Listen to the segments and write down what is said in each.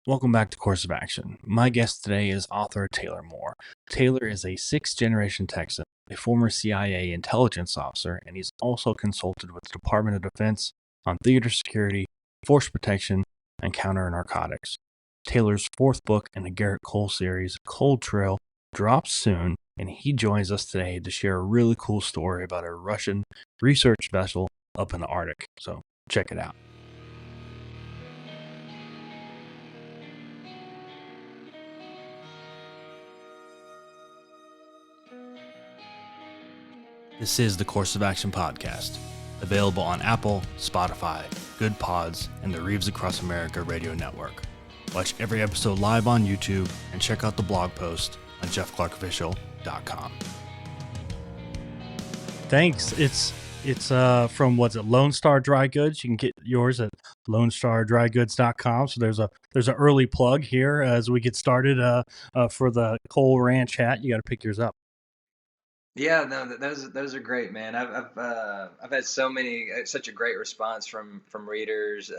Welcome back to Course of Action. My guest today is author Taylor Moore. Taylor is a sixth-generation Texan, a former CIA intelligence officer, and he's also consulted with the Department of Defense on theater security, force protection, and counter-narcotics. Taylor's fourth book in the Garrett Kohl series, Cold Trail, drops soon, and he joins us today to share a really cool story about a Russian research vessel up in the Arctic. So check it out. This is the Course of Action podcast, available on Apple, Spotify, Good Pods, and the Reeves Across America radio network. Watch every episode live on YouTube and check out the blog post on jeffclarkofficial.com. Thanks. It's from Lone Star Dry Goods. You can get yours at LoneStarDryGoods.com. So there's an early plug here as we get started for the Kohl Ranch hat. You got to pick yours up. Yeah, no, those are great, man. I've had such a great response from readers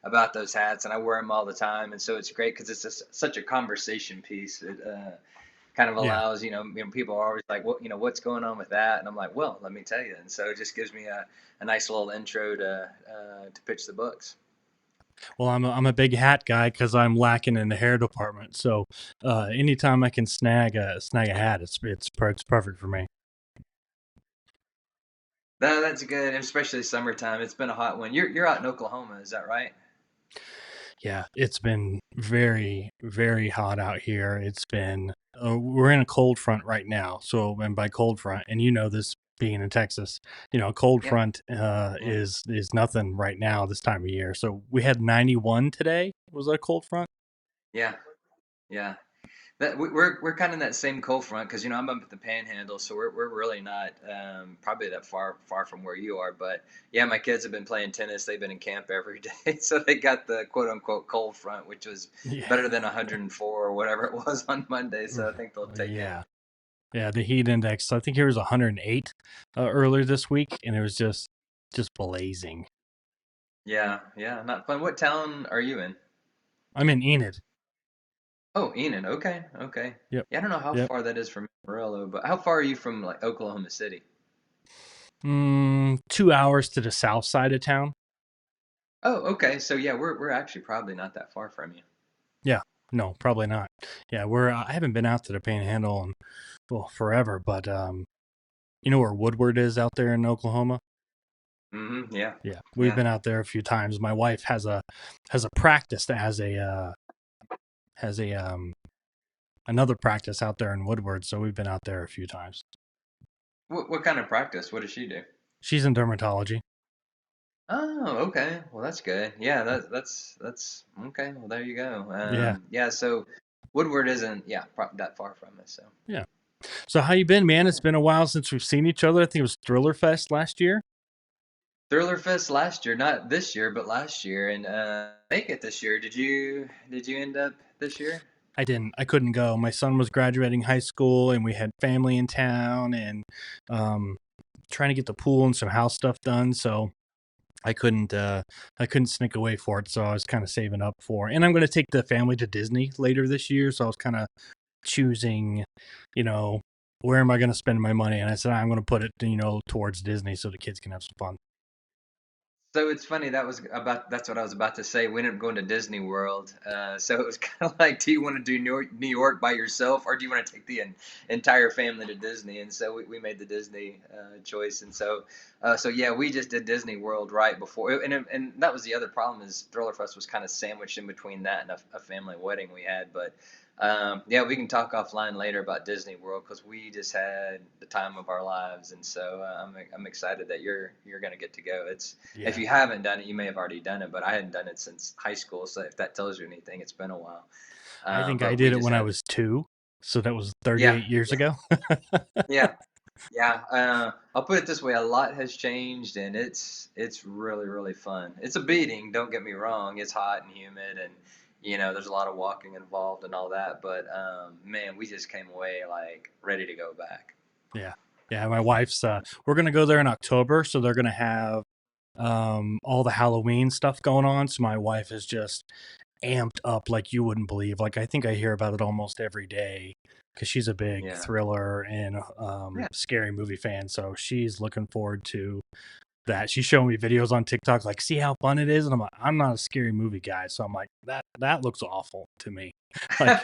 about those hats, and I wear them all the time, and so it's great because it's just such a conversation piece. It kind of allows, people are always like, what's going on with that? And I'm like, well, let me tell you. And so it just gives me a nice little intro to pitch the books. Well, I'm a big hat guy because I'm lacking in the hair department. So anytime I can snag a hat, it's perfect for me. No, that's good, especially summertime. It's been a hot one. You're out in Oklahoma, is that right? Yeah, it's been very, very hot out here. It's been we're in a cold front right now. So, and by cold front, and this being in Texas, cold front is nothing right now this time of year. So we had 91 today. Was that a cold front? Yeah. We're kind of in that same cold front because I'm up at the Panhandle, so we're really not probably that far from where you are. But yeah, my kids have been playing tennis. They've been in camp every day, so they got the quote unquote cold front, which was better than 104 or whatever it was on Monday. So I think they'll take it. Yeah, the heat index. I think here was 108 earlier this week, and it was just blazing. Yeah, not fun. What town are you in? I'm in Enid. Oh, Enid. Okay. Yep. Yeah, I don't know how far that is from Amarillo, but how far are you from like Oklahoma City? 2 hours to the south side of town. Oh, okay. So yeah, we're actually probably not that far from you. Yeah, no, probably not. Yeah, I haven't been out to the Panhandle in forever, but you know where Woodward is out there in Oklahoma? Mm-hmm. Yeah. Yeah, we've been out there a few times. My wife has a practice that has another practice out there in Woodward, so we've been out there a few times. What kind of practice? What does she do? She's in dermatology. Oh, okay. Well, that's good. Yeah, that's okay. Well, there you go. Yeah. So Woodward isn't that far from us. So yeah. So how you been, man? It's been a while since we've seen each other. I think it was Thriller Fest last year. Thriller Fest last year, not this year, but last year, and make it this year. Did you end up this year? I didn't. I couldn't go. My son was graduating high school, and we had family in town, and trying to get the pool and some house stuff done. So I couldn't sneak away for it. So I was kind of saving up for, and I'm going to take the family to Disney later this year. So I was kind of choosing, where am I going to spend my money? And I said, I'm going to put it, towards Disney so the kids can have some fun. So it's funny, that's what I was about to say. We ended up going to Disney World. So it was kind of like, do you want to do New York by yourself, or do you want to take the entire family to Disney? And so we made the Disney choice. And so yeah, we just did Disney World right before, and that was the other problem, is Thriller Fest was kind of sandwiched in between that and a family wedding we had. But yeah, we can talk offline later about Disney World because we just had the time of our lives, and so I'm excited that you're going to get to go. If you haven't done it, you may have already done it, but I hadn't done it since high school. So if that tells you anything, it's been a while. I think I did it when I was 2, so that was 38 years ago. Yeah. I'll put it this way: a lot has changed, and it's really, really fun. It's a beating. Don't get me wrong. It's hot and humid, and there's a lot of walking involved and all that, but man, we just came away like ready to go back. Yeah, my wife's we're gonna go there in October, so they're gonna have all the Halloween stuff going on, so my wife is just amped up like you wouldn't believe. Like I think I hear about it almost every day because she's a big Yeah. thriller and Yeah. scary movie fan. So she's looking forward to that. She's showing me videos on TikTok, like, see how fun it is, and I'm like, I'm not a scary movie guy, so I'm like, that looks awful to me. Like,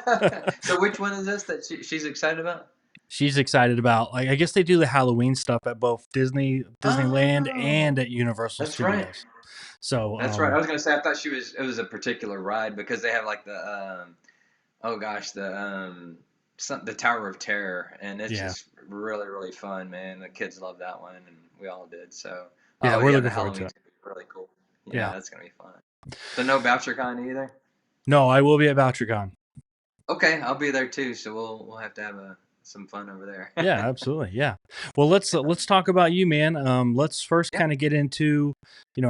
So which one is this that she's excited about? she's excited about, like, I guess they do the Halloween stuff at both Disneyland and Oh, at Universal that's right. Studios. So That's right. I was gonna say I thought it was a particular ride because they have like the oh gosh the Tower of Terror, and it's yeah, just really really fun, man. The kids love that one, and we all did. So yeah, oh we're yeah, the looking forward to Halloween's it. gonna be really cool. Yeah, Yeah, that's gonna be fun. So no BoucherCon either. no, I will be at VoucherCon. Okay, I'll be there too. So we'll have to have some fun over there. Yeah, absolutely. Yeah. Well, let's talk about you, man. Let's first Yeah. kind of get into,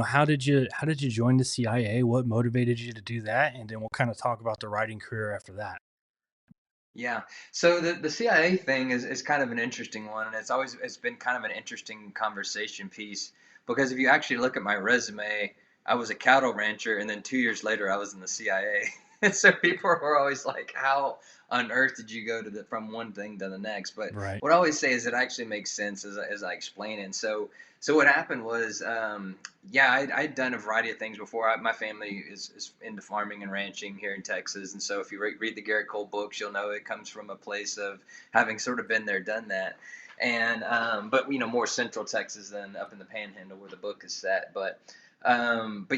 how did you join the CIA? What motivated you to do that? And then we'll kind of talk about the writing career after that. Yeah. So the CIA thing is kind of an interesting one, and it's been kind of an interesting conversation piece because if you actually look at my resume, I was a cattle rancher, and then 2 years later, I was in the CIA. And so people were always like, "How on earth did you go from one thing to the next?" But Right. what I always say is it actually makes sense as I explain it. And so what happened was, yeah, I'd done a variety of things before. My family is into farming and ranching here in Texas, and so if you read the Garrett Kohl books, you'll know it comes from a place of having sort of been there, done that, and but more Central Texas than up in the Panhandle where the book is set. But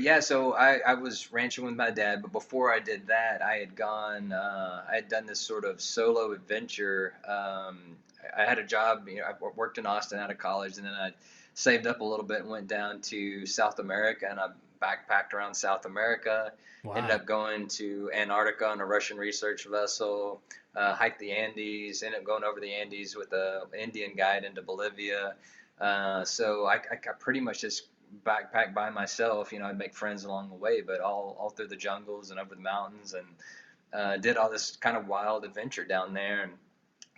yeah, so I was ranching with my dad, but before I did that, I had done this sort of solo adventure. I had a job, I worked in Austin out of college, and then I saved up a little bit and went down to South America, and I backpacked around South America. Ended Wow. up going to Antarctica on a Russian research vessel, hiked the Andes, ended up going over the Andes with an Indian guide into Bolivia. So I pretty much just backpacked by myself. I'd make friends along the way, but all through the jungles and over the mountains, and did all this kind of wild adventure down there. And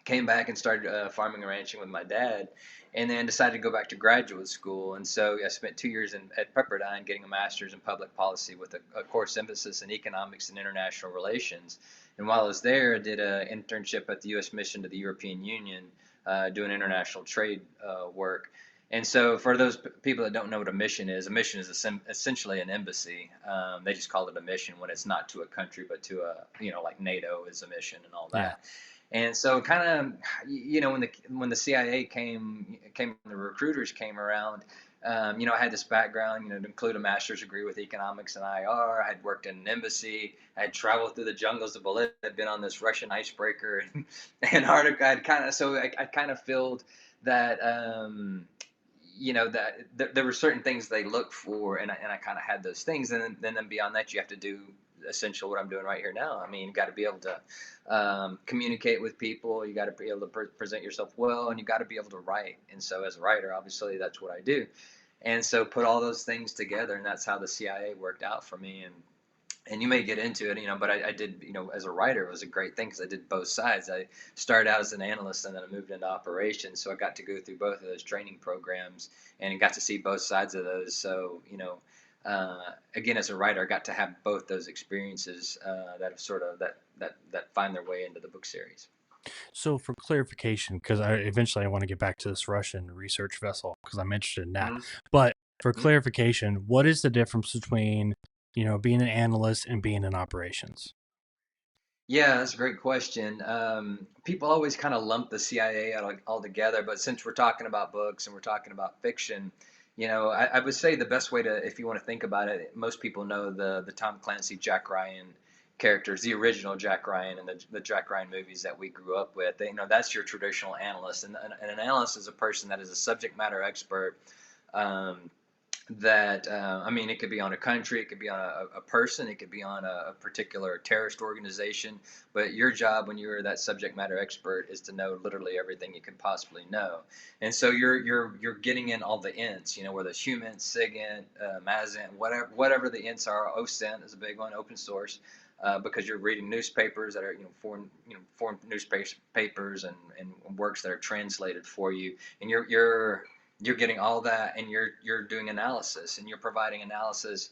came back and started farming and ranching with my dad, and then decided to go back to graduate school. And so I spent 2 years at Pepperdine getting a master's in public policy with a course emphasis in economics and international relations. And while I was there, I did an internship at the U.S. mission to the European Union, doing international trade work. And so, for those people that don't know what a mission is essentially an embassy. They just call it a mission when it's not to a country, but to like NATO is a mission and all Yeah. that. And so kind of, when the CIA the recruiters came around. I had this background, to include a master's degree with economics and IR. I had worked in an embassy. I had traveled through the jungles of Bolivia. I'd been on this Russian icebreaker in Antarctica. I kind of filled that. There were certain things they look for, and I kind of had those things. And then beyond that, you have to do essentially what I'm doing right here now. I mean, you got to be able to communicate with people. You got to be able to present yourself well, and you got to be able to write. And so, as a writer, obviously, that's what I do. And so, put all those things together, and that's how the CIA worked out for me. And you may get into it, but I did, as a writer, it was a great thing because I did both sides. I started out as an analyst and then I moved into operations. So I got to go through both of those training programs and got to see both sides of those. So, again, as a writer, I got to have both those experiences that have sort of that find their way into the book series. So for clarification, because I want to get back to this Russian research vessel because I'm interested in that. Mm-hmm. But for Mm-hmm. clarification, what is the difference between, being an analyst and being in operations? Yeah, that's a great question. People always kind of lump the CIA all together, but since we're talking about books and we're talking about fiction, I would say the best way to, if you want to think about it, most people know the Tom Clancy, Jack Ryan characters, the original Jack Ryan and the Jack Ryan movies that we grew up with. That's your traditional analyst, and an analyst is a person that is a subject matter expert. Um, that I mean, it could be on a country, it could be on a person, it could be on a particular terrorist organization. But your job when you're that subject matter expert is to know literally everything you can possibly know. And so you're getting in all the ints, whether it's human, SIGINT, MASINT, whatever the ints are. OSINT is a big one, open source. Because you're reading newspapers that are foreign newspapers and works that are translated for you, and you're getting all that, and you're doing analysis, and you're providing analysis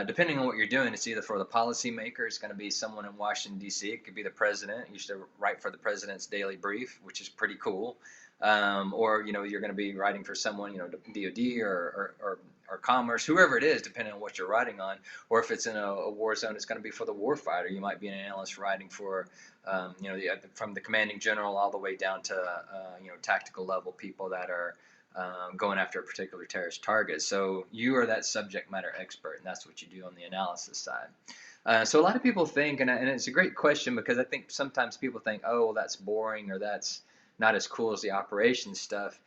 Depending on what you're doing, it's either for the policymaker, it's going to be someone in Washington, D.C., it could be the president. You should write for the president's daily brief, which is pretty cool. Or, you're going to be writing for someone, DOD or Commerce, whoever it is, depending on what you're writing on. Or if it's in a war zone, it's going to be for the warfighter. You might be an analyst writing for, from the commanding general all the way down to, tactical level people that are going after a particular terrorist target. So you are that subject matter expert, and that's what you do on the analysis side. So a lot of people think, and it's a great question because I think sometimes people think, oh, well, that's boring or that's not as cool as the operations stuff.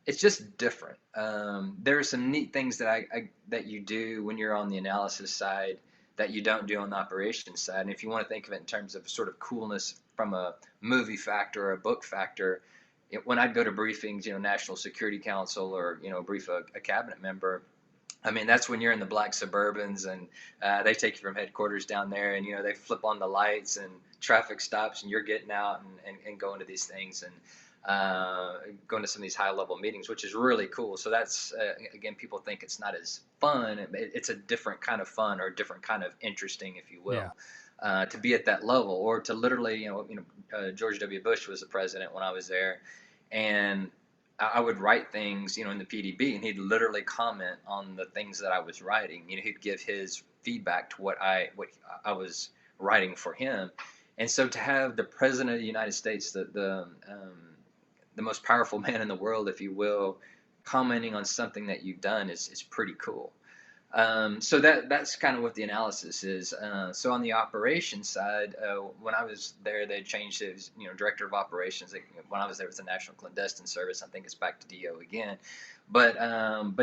It's just different. There are some neat things that you do when you're on the analysis side that you don't do on the operations side. And if you want to think of it in terms of sort of coolness from a movie factor or a book factor, when I'd go to briefings, National Security Council or, brief a cabinet member, I mean, that's when you're in the black Suburbans and they take you from headquarters down there and, they flip on the lights and traffic stops and you're getting out and going to these things and going to some of these high level meetings, which is really cool. So that's, again, people think it's not as fun. It's a different kind of fun or a different kind of interesting, if you will. Yeah. To be at that level, or to literally, George W. Bush was the president when I was there, and I would write things, in the PDB, and he'd literally comment on the things that I was writing. He'd give his feedback to what I was writing for him. And so to have the president of the United States, the most powerful man in the world, if you will, commenting on something that you've done is pretty cool. So that's kind of what the analysis is. So on the operations side, when I was there, they changed it. Director of operations. When I was there, it was the National Clandestine Service. I think it's back to DO again. But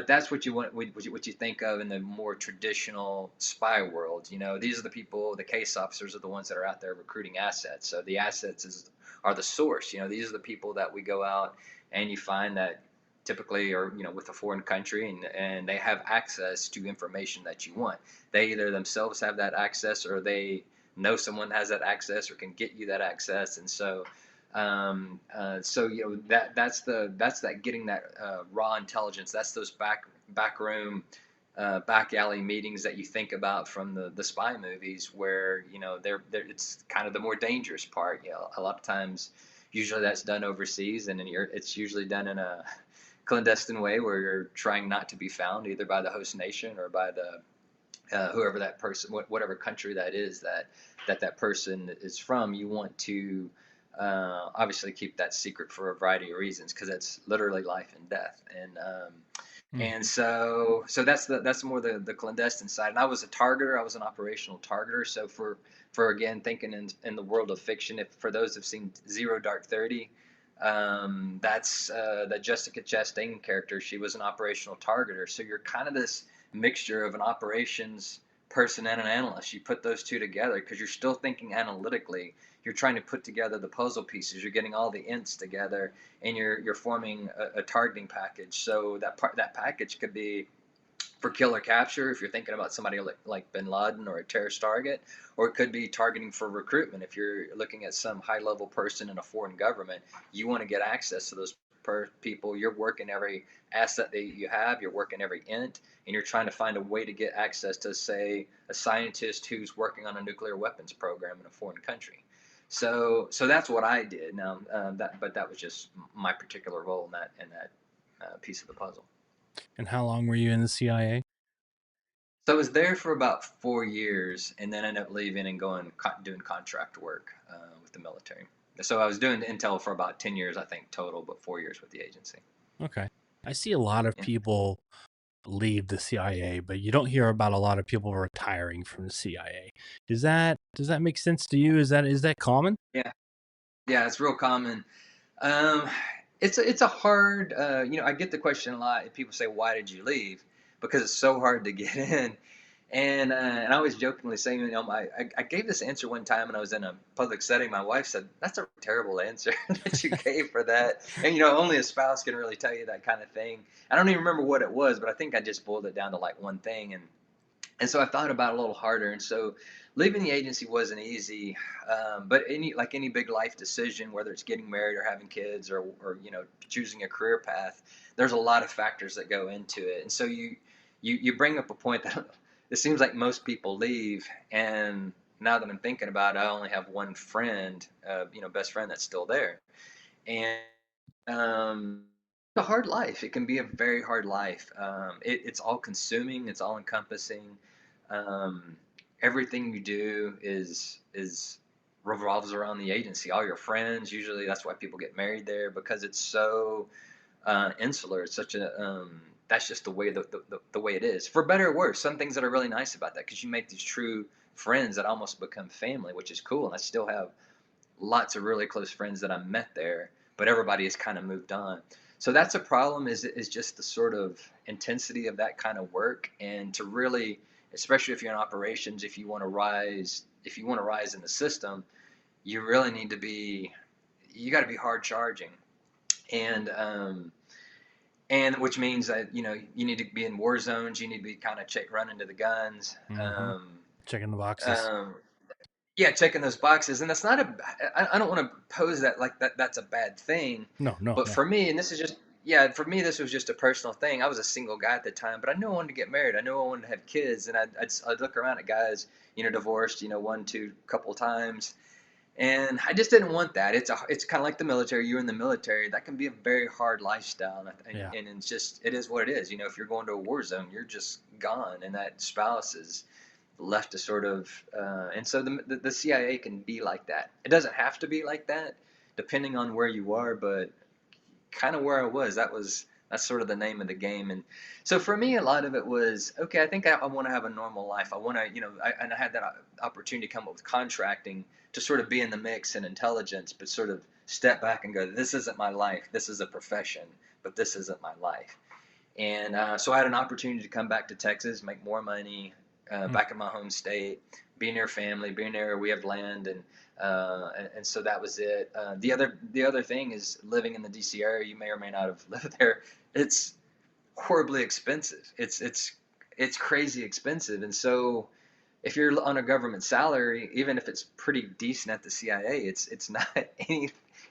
that's what you want. What you think of in the more traditional spy world. These are the people. The case officers are the ones that are out there recruiting assets. So the assets are the source. These are the people that we go out and you find that typically are with a foreign country and they have access to information that you want. They either themselves have that access or they know someone has that access or can get you that access. And so that's that getting that raw intelligence. That's those backroom back alley meetings that you think about from the spy movies where they're it's kind of the more dangerous part. A lot of times usually that's done overseas and it's usually done in a clandestine way where you're trying not to be found either by the host nation or by the whoever that person, whatever country that is that person is from. You want to obviously keep that secret for a variety of reasons because it's literally life and death. And so that's more the clandestine side. And I was a targeter. I was an operational targeter. So for again thinking in the world of fiction, if for those who've seen Zero Dark 30. That's the Jessica Chastain character. She was an operational targeter. So you're kind of this mixture of an operations person and an analyst. You put those two together because you're still thinking analytically. You're trying to put together the puzzle pieces. You're getting all the ints together, and you're forming a targeting package. So that package could be for kill or capture if you're thinking about somebody like bin Laden or a terrorist target, or it could be targeting for recruitment. If you're looking at some high level person in a foreign government, you want to get access to those people. You're working every asset that you have, you're working every int, and you're trying to find a way to get access to, say, a scientist who's working on a nuclear weapons program in a foreign country. So that's what I did. Now, that was just my particular role in that piece of the puzzle. And how long were you in the CIA? So I was there for about 4 years, and then ended up leaving and going doing contract work with the military. So I was doing intel for about 10 years, I think, total, but 4 years with the agency. Okay. I see a lot of Yeah. people leave the CIA, but you don't hear about a lot of people retiring from the CIA. Does that make sense to you? Is that common? Yeah, yeah, it's real common. Um, it's a hard, I get the question a lot. People say, "Why did you leave?" Because it's so hard to get in. And I always jokingly say, I gave this answer one time when I was in a public setting. My wife said, "That's a terrible answer that you gave for that." And only a spouse can really tell you that kind of thing. I don't even remember what it was, but I think I just boiled it down to like one thing. And so I thought about it a little harder. And so leaving the agency wasn't easy, but any big life decision, whether it's getting married or having kids or choosing a career path, there's a lot of factors that go into it. And so you bring up a point that it seems like most people leave, and now that I'm thinking about it, I only have one friend, best friend that's still there, and it's a hard life. It can be a very hard life. It's all consuming. It's all encompassing. Um, Everything you do is revolves around the agency. All your friends, usually that's why people get married there, because it's so insular. It's such a that's just the way the way it is. For better or worse, some things that are really nice about that, because you make these true friends that almost become family, which is cool. And I still have lots of really close friends that I met there, but everybody has kind of moved on. So that's a problem, is just the sort of intensity of that kind of work. And to really, especially if you're in operations, if you want to rise in the system, you really need to be, you got to be hard charging. And which means that, you need to be in war zones. You need to be kind of running to the guns. Mm-hmm. Checking the boxes. Um, yeah, checking those boxes. And that's not a, I don't want to pose that like that's a bad thing. No, no, But no. for me, and this is just, yeah, for me, this was just a personal thing. I was a single guy at the time, but I knew I wanted to get married. I knew I wanted to have kids. And I'd look around at guys, divorced, one, two, couple times. And I just didn't want that. It's kind of like the military. You're in the military. That can be a very hard lifestyle. Yeah. And it's just, it is what it is. If you're going to a war zone, you're just gone. And that spouse is left to sort of, and so the CIA can be like that. It doesn't have to be like that, depending on where you are, but kind of where I was, that's sort of the name of the game. And so for me, a lot of it was, okay, I think I want to have a normal life. I want to, and I had that opportunity to come up with contracting to sort of be in the mix and intelligence, but sort of step back and go, this isn't my life. This is a profession, but this isn't my life. And so I had an opportunity to come back to Texas, make more money, Mm. back in my home state, be near family, be near, we have land, and so that was it. The other thing is, living in the DC area, you may or may not have lived there. It's horribly expensive. It's crazy expensive, and so if you're on a government salary, even if it's pretty decent at the CIA, it's not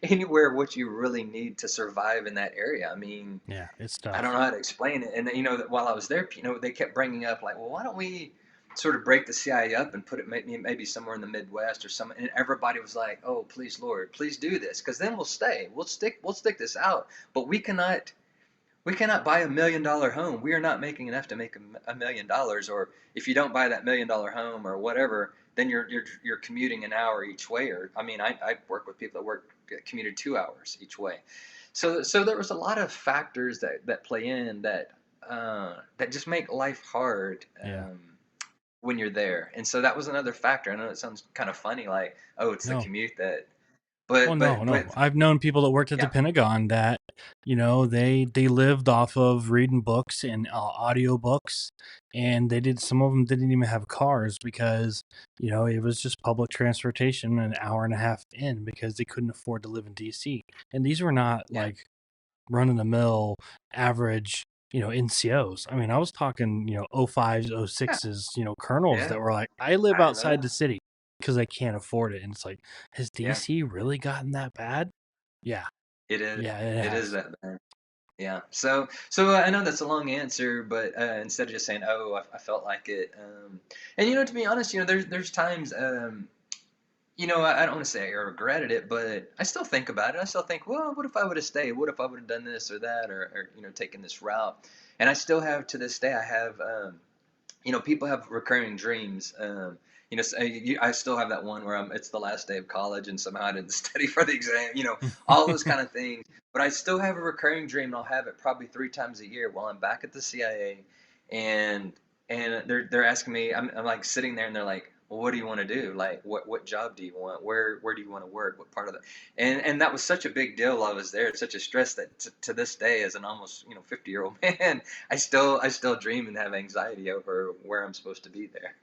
anywhere what you really need to survive in that area. I mean, Yeah, it's I tough. don't know how to explain it. And that while I was there, they kept bringing up like, well, why don't we sort of break the CIA up and put it maybe somewhere in the Midwest or some? And everybody was like, oh, please, Lord, please do this, because then we'll stay. We'll stick this out. But we cannot buy $1 million home. We are not making enough to make $1 million. Or if you don't buy that $1 million home or whatever, then you're commuting an hour each way. Or I mean, I work with people that commuted 2 hours each way. So there was a lot of factors that play in that just make life hard, Yeah. when you're there. And so that was another factor. I know it sounds kind of funny, like, oh, it's the No. commute that, Well, but no, but no. but I've known people that worked at the yeah, Pentagon that, they lived off of reading books and audio books, and some of them didn't even have cars because, it was just public transportation an hour and a half in because they couldn't afford to live in DC. And these were not yeah, like run of the mill average, NCOs. I mean, I was talking, 05s, yeah, 06s, colonels yeah. that were like, I live I outside know. the city because I can't afford it. And it's like, has Yeah, DC really gotten that bad? Yeah. it is. Yeah, it It is has. that bad. Yeah. So I know that's a long answer, but instead of just saying, "Oh, I felt like it," and to be honest, there's times, I don't want to say I regretted it, but I still think about it. I still think, well, what if I would have stayed? What if I would have done this or that, or taken this route? And I still have, to this day, I have, people have recurring dreams. I still have that one where it's the last day of college and somehow I didn't study for the exam, all those kind of things. But I still have a recurring dream, and I'll have it probably 3 times a year while I'm back at the CIA, and they're asking me. I'm like sitting there, and they're like, well, what do you want to do? Like, what job do you want? Where do you want to work? What part of the? And that was such a big deal while I was there. It's such a stress that to this day, as an almost 50-year-old man, I still dream and have anxiety over where I'm supposed to be there.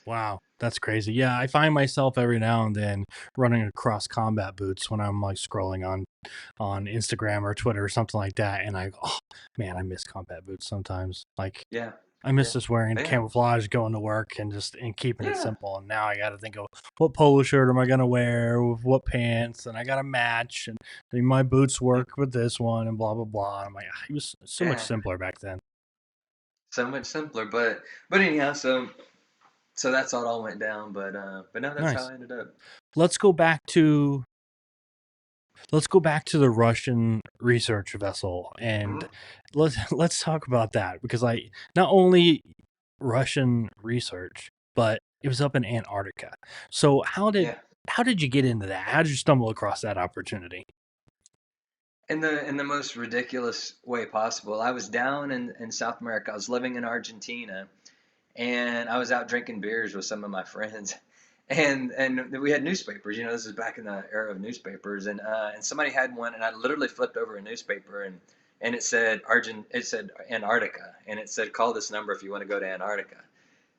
Wow, that's crazy. Yeah, I find myself every now and then running across combat boots when I'm like scrolling on Instagram or Twitter or something like that, and I go, oh man, I miss combat boots sometimes. Like Yeah, I miss yeah, just wearing yeah, camouflage, going to work, and keeping it yeah, simple. And now I got to think of what polo shirt am I gonna wear with what pants, and I got to match, and my boots yeah, work with this one, and blah blah blah. I'm like, it was so much yeah. simpler back then. So much simpler, but anyhow, so. so that's how it all went down. But no, that's how Nice. I ended up. Let's go back to the Russian research vessel, and Mhm. let's talk about that, because I not only Russian research, but it was up in Antarctica. So Yeah. how did you get into that? How did you stumble across that opportunity? In the most ridiculous way possible. I was down in South America. I was living in Argentina, and I was out drinking beers with some of my friends, and we had newspapers. This is back in the era of newspapers, and somebody had one, and I literally flipped over a newspaper, and it said Antarctica, and it said call this number if you want to go to Antarctica,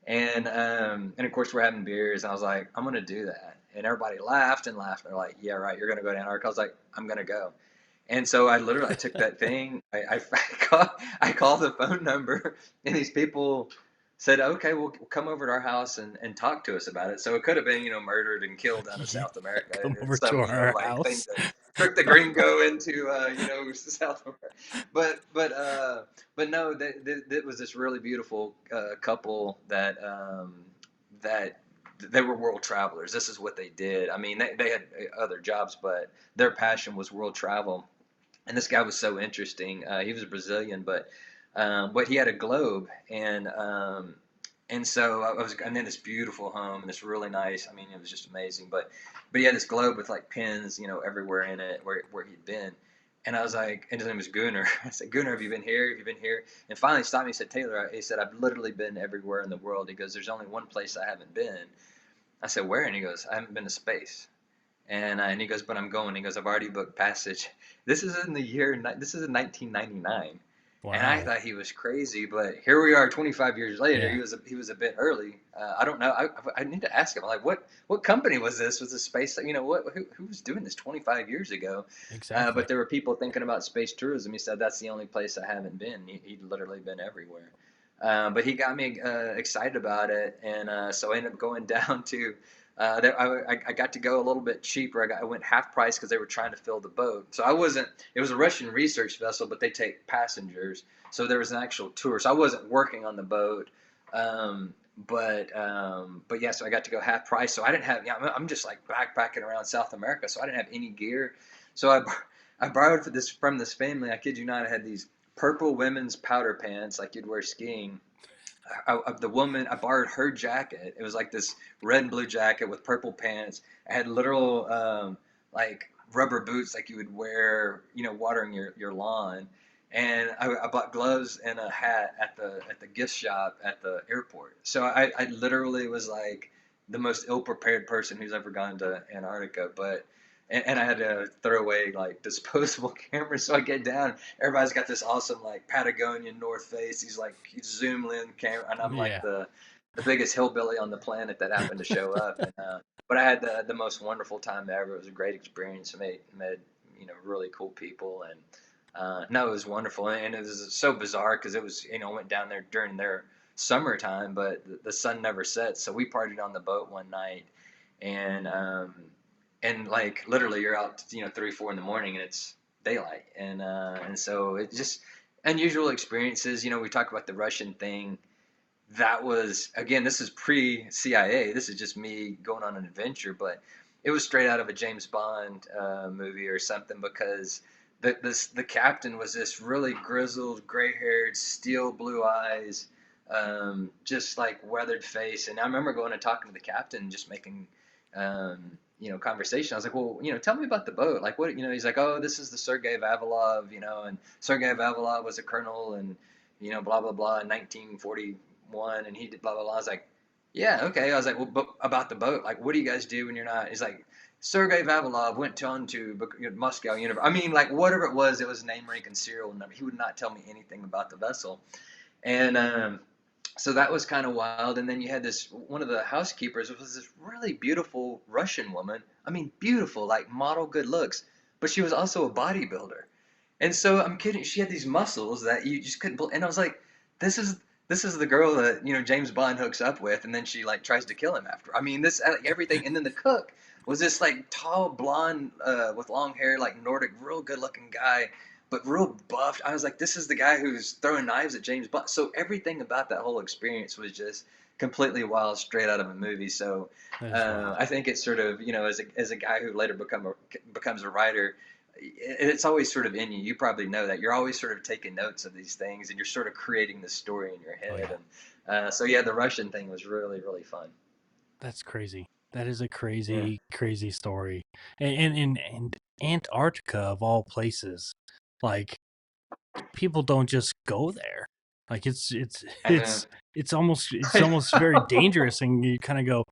and of course we're having beers, and I was like, I'm gonna do that, and everybody laughed and laughed. They're like, yeah, right, you're gonna go to Antarctica. I was like, I'm gonna go. And so I took that thing. I called the phone number, and these people said, "Okay, we'll come over to our house and talk to us about it." So it could have been, murdered and killed down in Yeah, South America, come and over to some, our like thing house. to trick the gringo into, South America. But but no, that was this really beautiful couple that they were world travelers. This is what they did. I mean, they had other jobs, but their passion was world travel, and this guy was so interesting. He was a Brazilian, but he had a globe, and so I'm in this beautiful home, and it's really nice. I mean, it was just amazing. But he had this globe with like pins, everywhere in it where he'd been. And I was like, and his name was Gunnar. I said, Gunnar, have you been here? Have you been here? And finally he stopped me. He said, Taylor, he said, I've literally been everywhere in the world. He goes, there's only one place I haven't been. I said, where? And he goes, I haven't been to space. And he goes, but I'm going. He goes, I've already booked passage. This is in 1999. And I Wow. thought he was crazy, but here we are 25 years later. Yeah, He was a bit early. I don't know. I need to ask him, like, what company was this? Was this space, who was doing this 25 years ago? exactly. But there were people thinking about space tourism. He said, that's the only place I haven't been. He'd literally been everywhere. But he got me excited about it. And so I ended up going down to I got to go a little bit cheaper. I went half price because they were trying to fill the boat. So I wasn't. It was a Russian research vessel, but they take passengers. So there was an actual tour. So I wasn't working on the boat. Um, but yeah, so I got to go half price. So I didn't have. Yeah, I'm just like backpacking around South America. So I didn't have any gear. So I borrowed from this family. I kid you not. I had these purple women's powder pants like you'd wear skiing. The woman, I borrowed her jacket. It was like this red and blue jacket with purple pants. I had literal like rubber boots like you would wear, watering your lawn. And I bought gloves and a hat at the gift shop at the airport. So I literally was like the most ill prepared person who's ever gone to Antarctica. And I had to throw away like disposable cameras. So I get down, everybody's got this awesome like Patagonian North Face. These like zoom lens camera, and I'm like Yeah. the biggest hillbilly on the planet that happened to show up. But I had the most wonderful time ever. It was a great experience. I met really cool people, and no, it was wonderful. And it was so bizarre because it was went down there during their summertime, but the sun never sets. So we partied on the boat one night, and like literally you're out 3 4 in the morning and it's daylight, and so it just unusual experiences. We talk about the Russian thing. That was, again, this is pre CIA. This is just me going on an adventure, but it was straight out of a James Bond movie or something, because the captain was this really grizzled, gray haired, steel blue eyes, just like weathered face. And I remember going and talking to the captain and just making conversation. I was like, well, tell me about the boat. Like, what, he's like, oh, this is the Sergei Vavilov, and Sergei Vavilov was a colonel, and blah blah blah in 1941, and he did blah blah blah. I was like, yeah, okay. I was like, well, but about the boat, like, what do you guys do when you're not? He's like, Sergei Vavilov went on to Moscow University. I mean, like, whatever it was name, rank, and serial number. He would not tell me anything about the vessel, and so that was kind of wild. And then you had this one of the housekeepers was this really beautiful Russian woman. I mean, beautiful, like model good looks, but she was also a bodybuilder. And so I'm kidding, she had these muscles that you just couldn't believe. And I was like, this is this is the girl that James Bond hooks up with, and then she like tries to kill him after. I mean, this everything. And then the cook was this like tall blonde with long hair, like Nordic, real good looking guy, but real buffed. I was like, this is the guy who's throwing knives at James Bond. So everything about that whole experience was just completely wild, straight out of a movie. So That is wild. I think it's sort of, as a guy who later becomes a writer, it's always sort of in you. You probably know that you're always sort of taking notes of these things, and you're sort of creating the story in your Oh head. yeah, And so yeah, the Russian thing was really really fun. that's crazy. That is a Yeah, crazy, crazy story. And Antarctica of all places, like people don't just go there. Like I know. it's almost very dangerous, and you kind of go,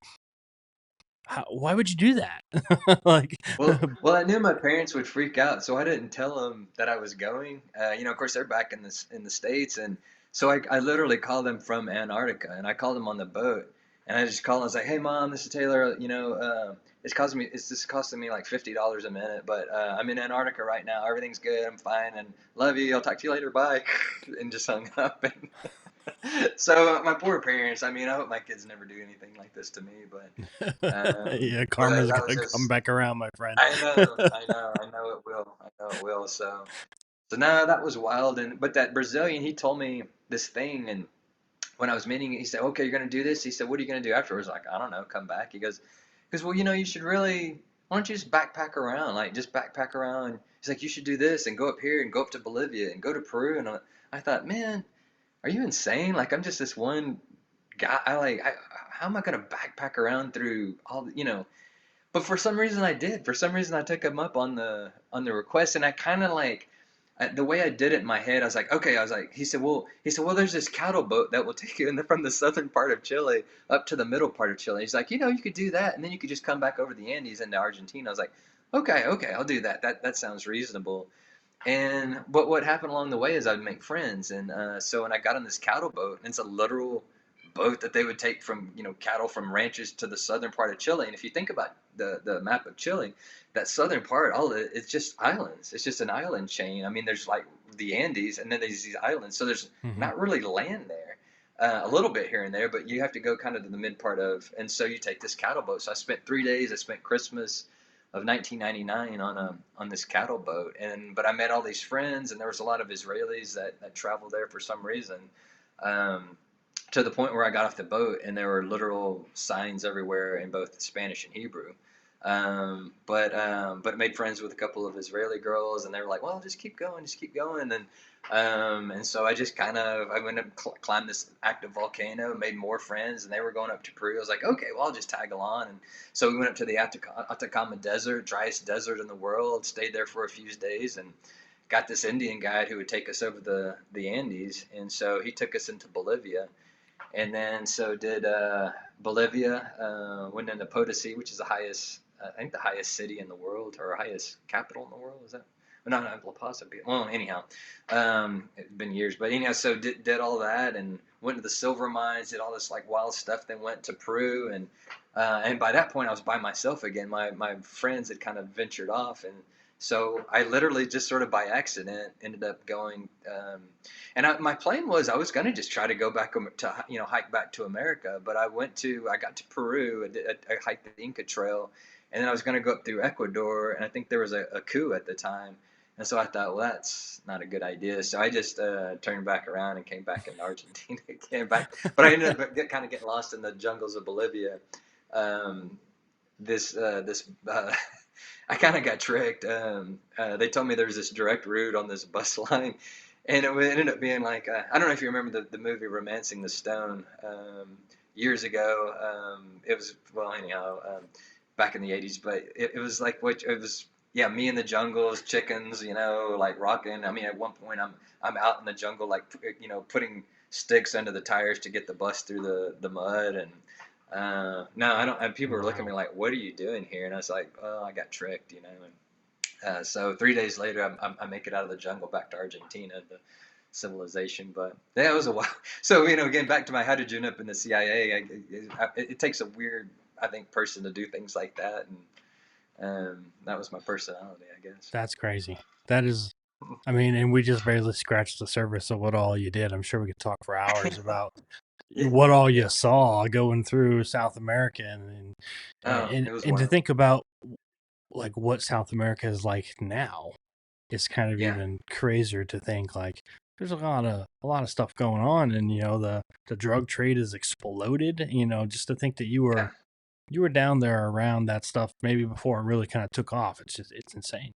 why would you do that? Like, Well, I knew my parents would freak out, so I didn't tell them that I was going. Of course, they're back in the States, and so I literally called them from Antarctica, and I called them on the boat, and I just called. I was like, "Hey, Mom, this is Taylor. It's just costing me like $50 a minute, but I'm in Antarctica right now. Everything's good. I'm fine, and love you. I'll talk to you later. Bye." And just hung up. And so my poor parents. I mean, I hope my kids never do anything like this to me, but yeah, but karma's that was gonna come just. back around, my friend. I know it will. I know it will. So no, that was wild. And but that Brazilian, he told me this thing, and when I was meeting, he said, "Okay, you're gonna do this." He said, "What are you gonna do afterwards?" Like, I don't know, come back. He goes, well, you should really. Why don't you just backpack around? Like, just backpack around. He's like, you should do this and go up here and go up to Bolivia and go to Peru. And I thought, man, are you insane? Like, I'm just this one guy. How am I gonna backpack around through all but for some reason I did. For some reason I took him up on the request, and I kind of the way I did it in my head. I was like, okay. I was like, he said, well, there's this cattle boat that will take you from the southern part of Chile up to the middle part of Chile. He's like, you could do that, and then you could just come back over the Andes into Argentina. I was like, okay, I'll do that. That sounds reasonable. And but what happened along the way is I'd make friends, and so when I got on this cattle boat, and it's a literal boat that they would take from cattle from ranches to the southern part of Chile. And if you think about the map of Chile, that southern part, it's just islands. It's just an island chain. I mean, there's like the Andes, and then there's these islands. So there's Hmm. not really land there. A little bit here and there, but you have to go kind of to the mid part of, and so you take this cattle boat. So I spent 3 days. I spent Christmas of 1999 on this cattle boat, and but I met all these friends, and there was a lot of Israelis that traveled there for some reason, um, to the point where I got off the boat and there were literal signs everywhere in both Spanish and Hebrew. But made friends with a couple of Israeli girls, and they were like, "Well, just keep going." And so I just I went and climbed this active volcano, made more friends, and they were going up to Peru. I was like, "Okay, well, I'll just tag along." And so we went up to the Atacama Desert, driest desert in the world. Stayed there for a few days, and got this Indian guide who would take us over the Andes. And so he took us into Bolivia, and then so did Bolivia. Went into Potosi, which is the highest, I think, the highest city in the world, or highest capital in the world. Is that? Well, no, La Paz. Well, anyhow, it's been years, but anyhow, so did all that and went to the silver mines, did all this like wild stuff. Then went to Peru, and by that point, I was by myself again. My friends had kind of ventured off, and so I literally just sort of by accident ended up going. My plan was I was going to just try to go back to hike back to America, but I got to Peru. I hiked the Inca Trail, and then I was going to go up through Ecuador, and I think there was a coup at the time, and so I thought, well, that's not a good idea. So I just turned back around and came back in Argentina, came back, but I ended up kind of getting lost in the jungles of Bolivia. Um, this I kind of got tricked. They told me there was this direct route on this bus line, and it ended up being like I don't know if you remember the movie *Romancing the Stone* years ago. It was well anyhow back in the '80s, but it was like what it was. Yeah, me in the jungles, chickens, like rocking. I mean, at one point I'm out in the jungle, like putting sticks under the tires to get the bus through the mud. And no, I don't. And people were looking at me Wow. like, "What are you doing here?" And I was like, "Oh, I got tricked." And so 3 days later, I make it out of the jungle back to Argentina, the civilization. But yeah, it was a while. So again, back to my how did you end up in the CIA? It takes a weird, I think, person to do things like that, and that was my personality, I guess. That's crazy. That is, I mean, and we just barely scratched the surface of what all you did. I'm sure we could talk for hours about Yeah, what all yeah. you saw going through South America, and Oh, it was to wild. think about like what South America is like now. It's kind of Yeah, even crazier to think like there's a lot of stuff going on, and the drug trade has exploded. Just to think that Yeah. you were down there around that stuff maybe before it really kind of took off. It's insane.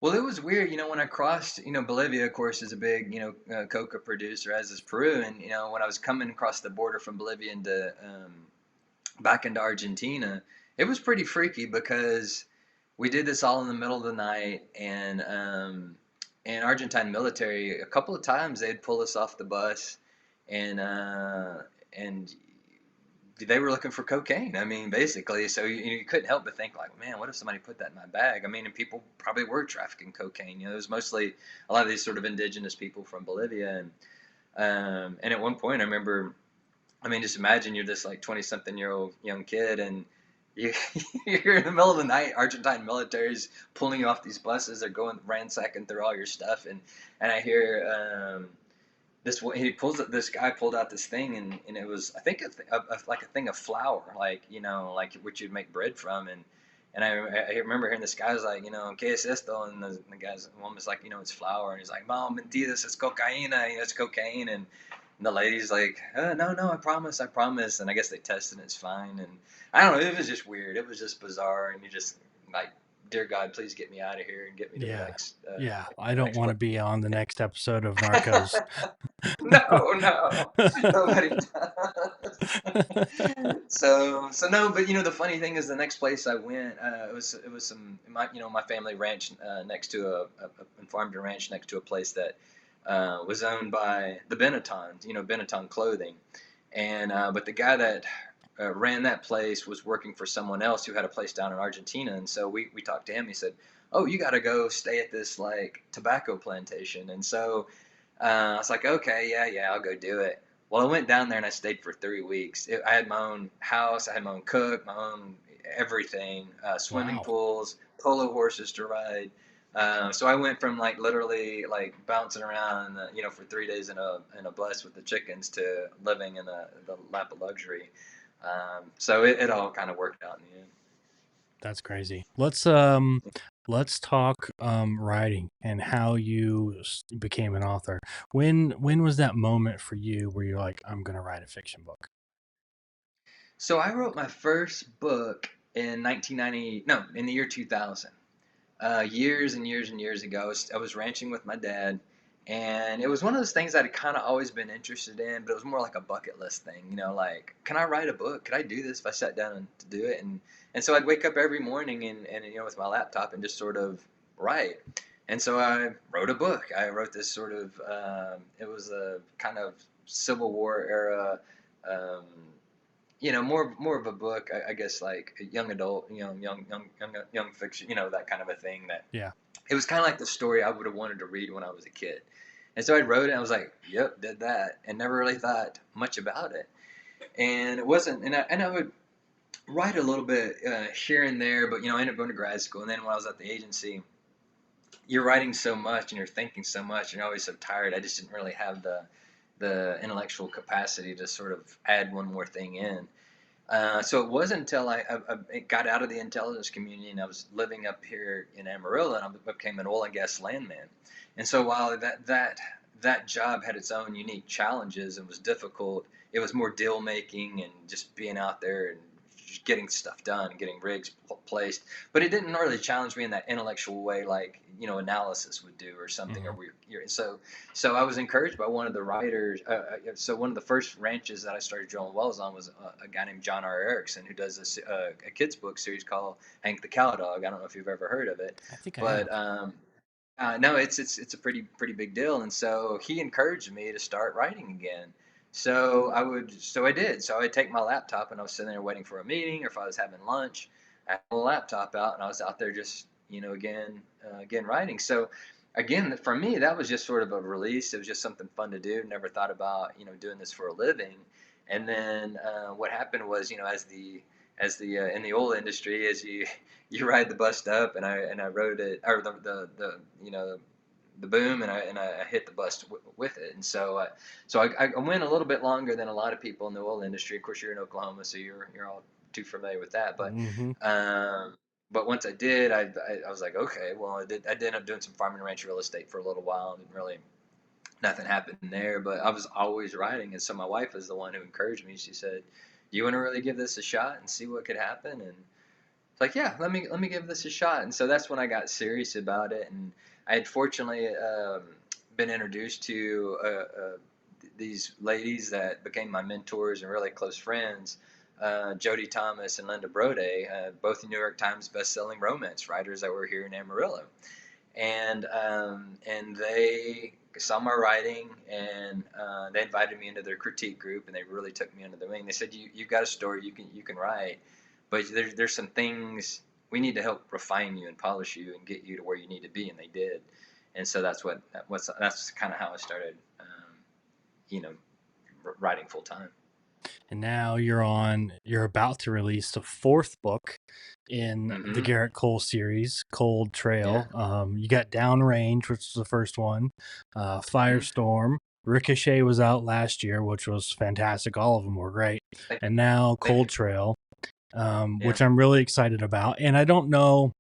Well, it was weird, when I crossed, Bolivia, of course, is a big, coca producer, as is Peru. And, when I was coming across the border from Bolivia into back into Argentina, it was pretty freaky because we did this all in the middle of the night, and Argentine military a couple of times they'd pull us off the bus, and they were looking for cocaine. I mean, basically, so you couldn't help but think like, man, what if somebody put that in my bag? I mean, and people probably were trafficking cocaine. It was mostly a lot of these sort of indigenous people from Bolivia, and at one point I remember, I mean, just imagine you're this like 20-something-year-old young kid, and you, you're in the middle of the night. Argentine military's pulling you off these buses. They're going ransacking through all your stuff, and I hear this guy pulled out this thing, and it was, I think, like a thing of flour, like like which you'd make bread from, and I remember hearing this guy was like, ¿qué es esto? And the guy's one was like, it's flour, and he's like, Mom, mentiras, it's cocaína, it's cocaine, and the lady's like, no, no, I promise. And I guess they tested and it's fine. And I don't know, it was just weird. It was just bizarre. And you just like, dear God, please get me out of here and get me to the Yeah. next, Yeah. I the don't next want place. to be on the next episode of Narcos. No, no, nobody does. So no, but the funny thing is, the next place I went, it was my family ranch next to and farmed a ranch next to a place that was owned by the Benettons, Benetton clothing, and but the guy that ran that place was working for someone else who had a place down in Argentina, and so we talked to him. He said, "Oh, you got to go stay at this like tobacco plantation," and so I was like, okay, yeah, yeah, I'll go do it. Well, I went down there and I stayed for 3 weeks. I had my own house, I had my own cook, my own everything, swimming Wow. pools, polo horses to ride. So I went from like literally like bouncing around, for 3 days in a bus with the chickens to living in the lap of luxury. So it all kind of worked out in the end. That's crazy. Let's talk writing and how you became an author. When was that moment for you where you're like, I'm gonna write a fiction book? So I wrote my first book in 1990, no, in the year 2000. Years and years and years ago. I was ranching with my dad, and it was one of those things I'd kind of always been interested in, but it was more like a bucket list thing, like, can I write a book? Could I do this if I sat down and to do it? And so I'd wake up every morning and with my laptop and just sort of write. And so I wrote a book. I wrote this sort of, it was a kind of Civil War era, um, more of a book, I guess, like a young adult, young fiction, that kind of a thing. That Yeah. it was kind of like the story I would have wanted to read when I was a kid. And so I wrote it. And I was like, "Yep, did that," and never really thought much about it. And it wasn't, and I would write a little bit here and there, but I ended up going to grad school, and then when I was at the agency, you're writing so much and you're thinking so much, and you're always so tired. I just didn't really have the intellectual capacity to sort of add one more thing in. So it wasn't until I got out of the intelligence community and I was living up here in Amarillo, and I became an oil and gas landman. And so while that job had its own unique challenges and was difficult, it was more deal making and just being out there and just getting stuff done and getting rigs placed. But it didn't really challenge me in that intellectual way, like analysis would do or something. Or Hmm. so I was encouraged by one of the writers. So one of the first ranches that I started drilling wells on was a guy named John R. Erickson, who does a kids book series called Hank the Cow Dog. I don't know if you've ever heard of it, I think I but have. no, it's a pretty big deal. And so he encouraged me to start writing again. So I did. So I'd take my laptop and I was sitting there waiting for a meeting, or if I was having lunch, I had my laptop out and I was out there just again writing. So again, for me, that was just sort of a release. It was just something fun to do. Never thought about doing this for a living. And then what happened was, as the in the oil industry, as you ride the bus up, and I rode it, or the boom, and I hit the bus with it. And so I went a little bit longer than a lot of people in the oil industry. Of course, you're in Oklahoma, so you're all too familiar with that. But Hmm. um, but once I did, I was like, okay, well, I did end up doing some farming and ranch real estate for a little while. I didn't really nothing happened there. But I was always writing, and so my wife was the one who encouraged me. She said, "Do you want to really give this a shot and see what could happen?" And it's like, yeah, let me give this a shot. And so that's when I got serious about it. And I had fortunately been introduced to these ladies that became my mentors and really close friends. Jody Thomas and Linda Brode, both New York Times best-selling romance writers that were here in Amarillo, and they saw my writing, and they invited me into their critique group, and they really took me under their wing. They said, "You've got a story, you can write, but there's some things we need to help refine you and polish you and get you to where you need to be," and they did. And so that's kind of how I started, you know, writing full time. And now you're about to release the fourth book in the Mm-hmm. Garrett Kohl series, Cold Yeah. Trail. You got Downrange, which was the first one, Mm-hmm. Firestorm. Ricochet was out last year, which was fantastic. All of them were great. Thank you. And now Thank Cold you. Trail, Yeah. which I'm really excited about. And I don't know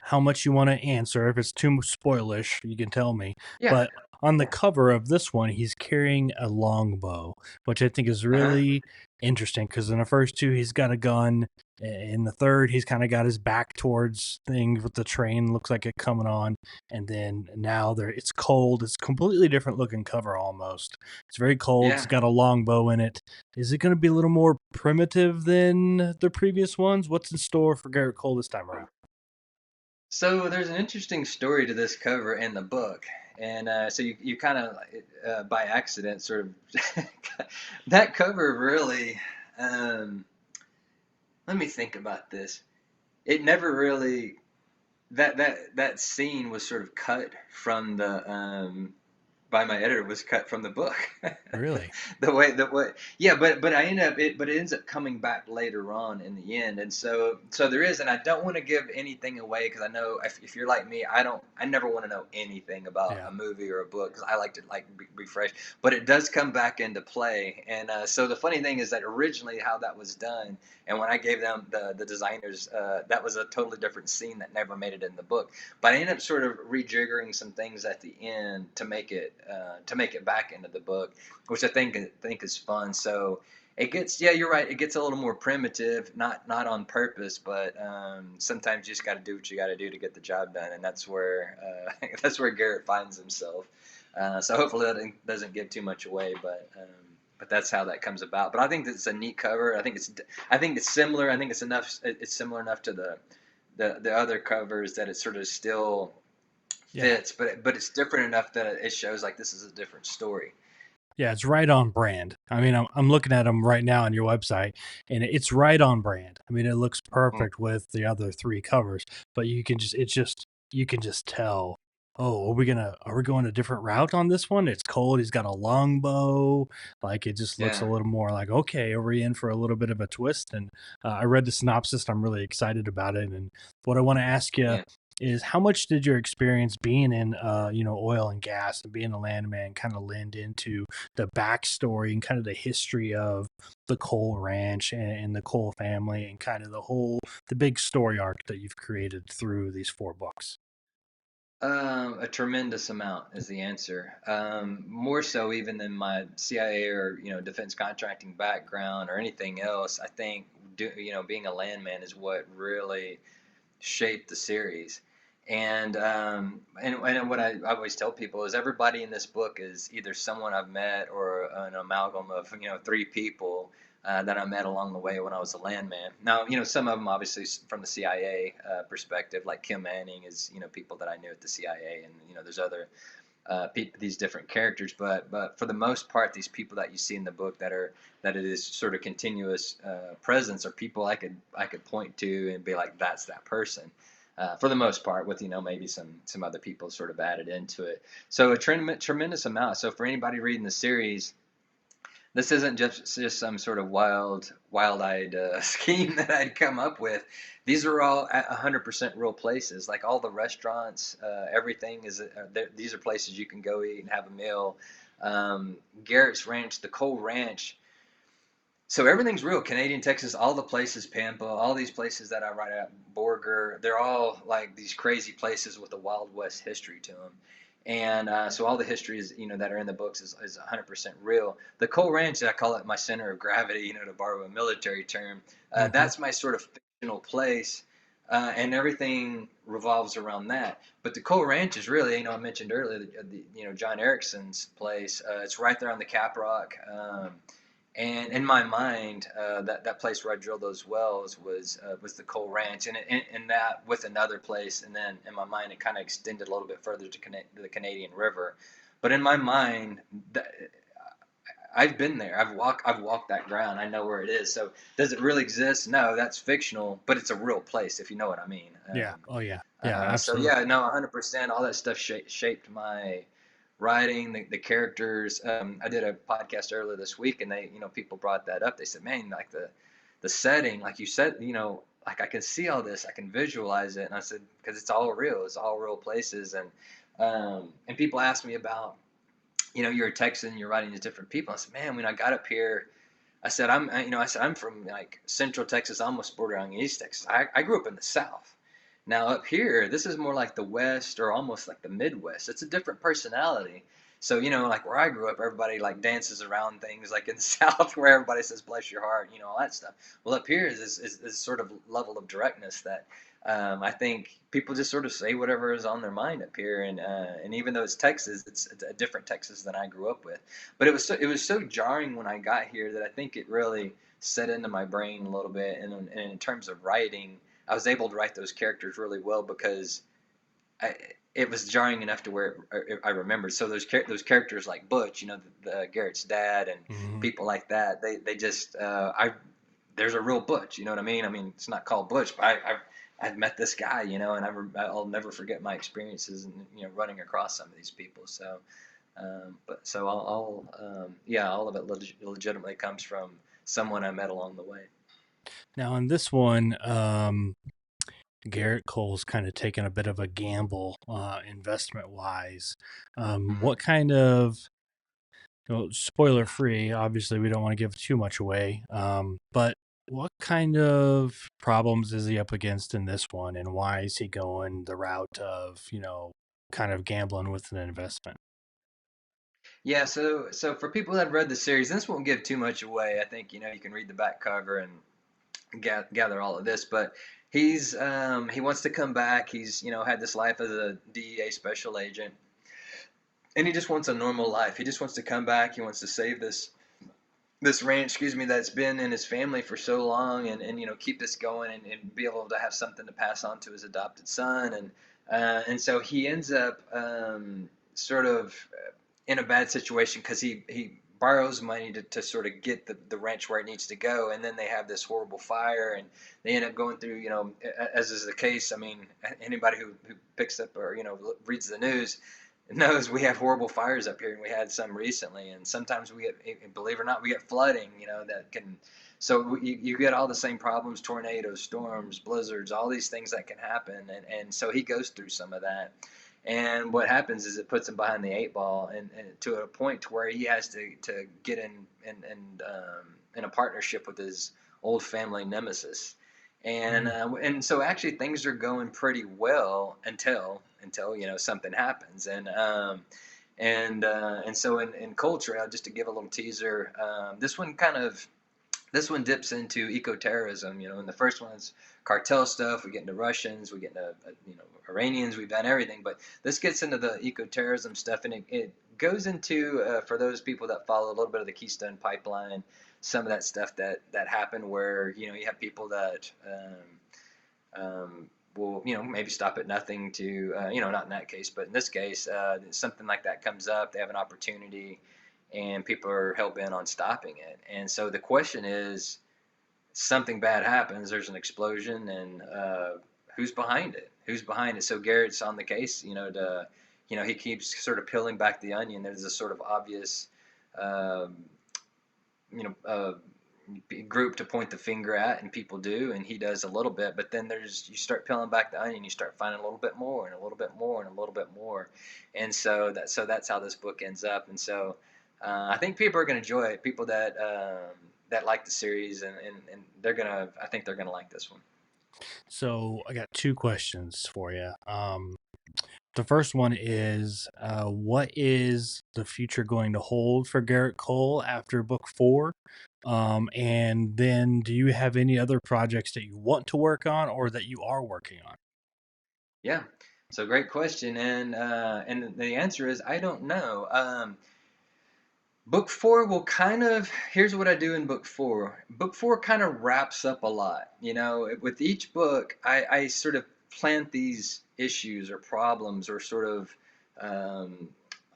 how much you want to answer. If it's too spoilish, you can tell me. Yeah. But on the Yeah. cover of this one, he's carrying a longbow, which I think is Uh-huh. really interesting because in the first two, he's got a gun. In the third, he's kind of got his back towards things with the train, looks like it coming on. And then now it's cold. It's completely different looking cover almost. It's very cold. It's Yeah. got a longbow in it. Is it going to be a little more primitive than the previous ones? What's in store for Garrett Cole this time around? So there's an interesting story to this cover in the book, and so you kind of by accident sort of that cover really. Um, Let me think about this. It never really that scene was sort of cut from the by my editor, was cut from the book. Really? The way yeah, but I end up it but it ends up coming back later on in the end. And so there is, and I don't want to give anything away because I know if you're like me, I never want to know anything about Yeah. a movie or a book because I like to like be fresh. But it does come back into play. And so the funny thing is that originally how that was done, and when I gave them the designers, that was a totally different scene that never made it in the book. But I ended up sort of rejiggering some things at the end to make it back into the book, which I think is fun. So it gets, yeah, you're right. It gets a little more primitive, not on purpose, but sometimes you just got to do what you got to do to get the job done, and that's where that's where Garrett finds himself. So hopefully that doesn't give too much away, but that's how that comes about. But I think it's a neat cover. I think it's similar. I think it's enough. It's similar enough to the other covers that it sort of still Yeah. fits, but it's different enough that it shows like this is a different story. Yeah, it's right on brand. I mean, I'm looking at them right now on your website, and it's right on brand. I mean, it looks Mm, perfect with the other three covers, but you can just tell. Oh, are we going a different route on this one? It's cold. He's got a longbow. Like it just looks a yeah, little more like okay, are we in for a little bit of a twist? And I read the synopsis. I'm really excited about it. And what I want to ask you yeah. is how much did your experience being in oil and gas and being a landman kind of lend into the backstory and kind of the history of the Kohl Ranch and the Kohl family and kind of the big story arc that you've created through these four books? A tremendous amount is the answer. More so even than my CIA or defense contracting background or anything else. I think being a landman is what really shaped the series. And what I always tell people is everybody in this book is either someone I've met or an amalgam of three people that I met along the way when I was a landman. Now some of them obviously from the CIA perspective, like Kim Manning is people that I knew at the CIA, and there's other these different characters, but for the most part, these people that you see in the book that it is sort of continuous presence are people I could point to and be like, that's that person. For the most part, with maybe some other people sort of added into it. So a tremendous amount. So for anybody reading the series, this isn't just some sort of wild-eyed scheme that I'd come up with. These are all 100% real places. Like all the restaurants, everything is. These are places you can go eat and have a meal. Garrett's Ranch, the Kohl Ranch. So everything's real. Canadian, Texas, all the places, Pampa, all these places that I write about, Borger, they're all like these crazy places with a Wild West history to them. And so all the histories, that are in the books is 100% real. The Kohl Ranch, I call it my center of gravity, to borrow a military term. Hmm. That's my sort of fictional place, and everything revolves around that. But the Kohl Ranch is really, I mentioned earlier, John Erickson's place. It's right there on the Cap Rock. And in my mind, that place where I drilled those wells was the Kohl Ranch, and that with another place, and then in my mind it kind of extended a little bit further to connect to the Canadian River. But in my mind, I've been there. I've walked that ground. I know where it is. So does it really exist? No, that's fictional, but it's a real place, if you know what I mean. Yeah. Oh, yeah. Yeah, So absolutely. yeah, no, 100%. All that stuff shaped my writing, the characters. I did a podcast earlier this week, and people brought that up. They said, "Man, like the setting, like you said, like I can see all this, I can visualize it." And I said, "Because it's all real. It's all real places." And people ask me about, you're a Texan, you're writing to different people. I said, "Man, when I got up here." I said I'm from like Central Texas, almost bordering on East Texas. I grew up in the South. Now up here, this is more like the West or almost like the Midwest. It's a different personality. So like where I grew up, everybody like dances around things, like in the South, where everybody says "bless your heart," all that stuff. Well, up here is sort of level of directness that I think people just sort of say whatever is on their mind up here, and even though it's Texas, it's a different Texas than I grew up with. But it was so jarring when I got here that I think it really set into my brain a little bit. And in terms of writing, I was able to write those characters really well because I, it was jarring enough to where I remembered. So those characters like Butch, the Garrett's dad, and Hmm. people like that, they just there's a real Butch. You know what I mean? I mean, it's not called Butch, but I've met this guy, and I'll never forget my experiences and running across some of these people. So but so yeah, all of it legitimately comes from someone I met along the way. Now, in this one, Garrett Cole's kind of taken a bit of a gamble, investment wise. Mhm. What kind of, spoiler free, obviously, we don't want to give too much away, but what kind of problems is he up against in this one, and why is he going the route of, kind of gambling with an investment? Yeah, so for people that have read the series, this won't give too much away. I think you can read the back cover and gather all of this. But he wants to come back. He's had this life as a DEA special agent, and he just wants a normal life. He just wants to come back. He wants to save this ranch, excuse me, that's been in his family for so long, and keep this going, and be able to have something to pass on to his adopted son. And so he ends up sort of in a bad situation because he borrows money to sort of get the ranch where it needs to go, and then they have this horrible fire, and they end up going through, as is the case. I mean, anybody who picks up or reads the news knows we have horrible fires up here, and we had some recently. And sometimes we get, believe it or not, we get flooding. That can. So you get all the same problems: tornadoes, storms, blizzards, all these things that can happen. And so he goes through some of that. And what happens is it puts him behind the eight ball, and to a point to where he has to get in a partnership with his old family nemesis. And so actually things are going pretty well until something happens. And so in Culture, just to give a little teaser, this one dips into eco-terrorism. And the first one is cartel stuff. We get into Russians, we get into Iranians. We've done everything, but this gets into the eco-terrorism stuff, and it goes into for those people that follow a little bit of the Keystone Pipeline, some of that stuff that happened where you have people that will maybe stop at nothing to not in that case, but in this case something like that comes up. They have an opportunity, and people are hell bent on stopping it. And so the question is, something bad happens, there's an explosion, and who's behind it? Who's behind it? So Garrett's on the case, he keeps sort of peeling back the onion. There's a sort of obvious, um, you know, group to point the finger at, and people do, and he does a little bit. But then you start peeling back the onion, you start finding a little bit more, and a little bit more, and a little bit more. And so that's how this book ends up. And so I think people are going to enjoy it. People that like the series, and I think they're gonna like this one. So I got two questions for you. The first one is what is the future going to hold for Garrett Cole after book four? And then do you have any other projects that you want to work on or that you are working on? Yeah. So great question, and the answer is I don't know. Book four will kind of, here's what I do in book four. Book four kind of wraps up a lot. You know, with each book, I sort of plant these issues or problems or sort of um,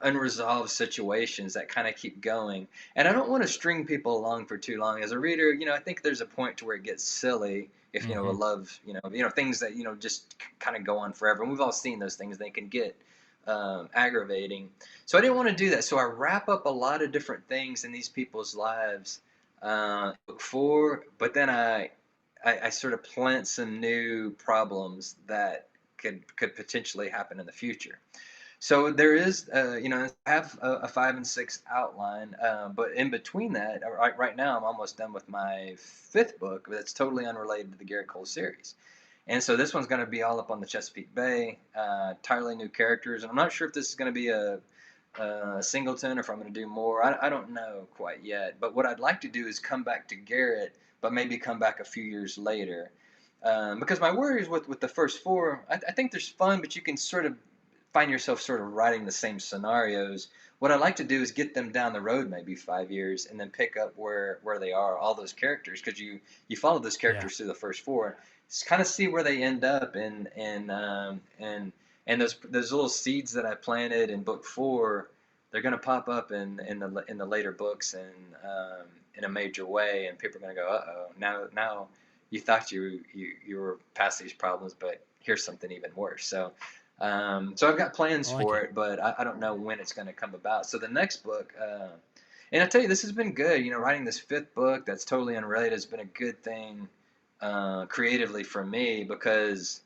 unresolved situations that kind of keep going. And I don't want to string people along for too long. As a reader, you know, I think there's a point to where it gets silly if, you know, a Mm-hmm. love, things that, just kind of go on forever. And we've all seen those things. They can get aggravating. So I didn't want to do that. So I wrap up a lot of different things in these people's lives before, but then I sort of plant some new problems that could potentially happen in the future. So there is, I have a 5 and 6 outline, but in between that, right now I'm almost done with my fifth book that's totally unrelated to the Garrett Cole series. And so this one's going to be all up on the Chesapeake Bay, entirely new characters. And I'm not sure if this is going to be a singleton or if I'm going to do more. I don't know quite yet. But what I'd like to do is come back to Garrett, but maybe come back a few years later. Because my worries with the first four, I think there's fun, but you can sort of find yourself sort of writing the same scenarios. What I'd like to do is get them down the road maybe 5 years and then pick up where they are, all those characters, because you follow those Yeah. characters through the first four, kind of see where they end up, and those little seeds that I planted in book four, they're going to pop up in the later books in a major way, and people are going to go, uh-oh, now you thought you were past these problems, but here's something even worse. So I've got I plans like for it. it, but I don't know when it's going to come about. So the next book, and I tell you, this has been good. You know, writing this fifth book that's totally unrelated has been a good thing creatively for me because,